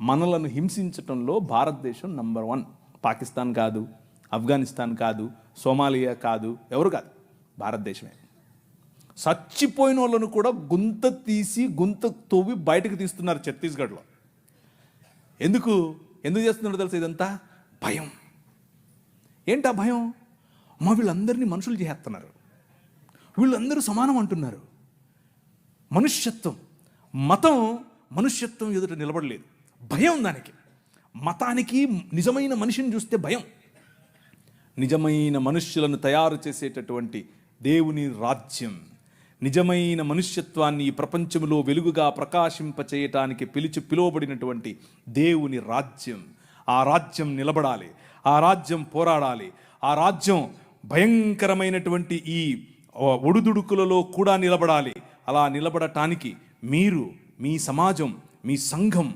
మనలను హింసించటంలో భారతదేశం నంబర్ 1. పాకిస్తాన్ కాదు, ఆఫ్ఘనిస్తాన్ కాదు, సోమాలియా కాదు, ఎవరు కాదు, భారతదేశమే. చచ్చిపోయిన వాళ్ళను కూడా గుంత తవ్వి బయటకు తీస్తున్నారు ఛత్తీస్గఢ్లో. ఎందుకు చేస్తున్నారో తెలుసా? ఇదంతా భయం. ఏంటా భయం? వీళ్ళందరినీ మనుషులు చేస్తున్నారు, వీళ్ళందరూ సమానం అంటున్నారు. మనుష్యత్వం, మతం మనుష్యత్వం ఎదుట నిలబడలేదు. భయం దానికి. మతానికి నిజమైన మనిషిని చూస్తే భయం. నిజమైన మనుష్యులను తయారు చేసేటటువంటి దేవుని రాజ్యం, నిజమైన మనుష్యత్వాన్ని ఈ ప్రపంచంలో వెలుగుగా ప్రకాశింపచేయటానికి పిలువబడినటువంటి దేవుని రాజ్యం. ఆ రాజ్యం నిలబడాలి, ఆ రాజ్యం పోరాడాలి, ఆ రాజ్యం భయంకరమైనటువంటి ఈ ఒడుదుడుకులలో కూడా నిలబడాలి. అలా నిలబడటానికి మీరు, మీ సమాజం, మీ సంఘం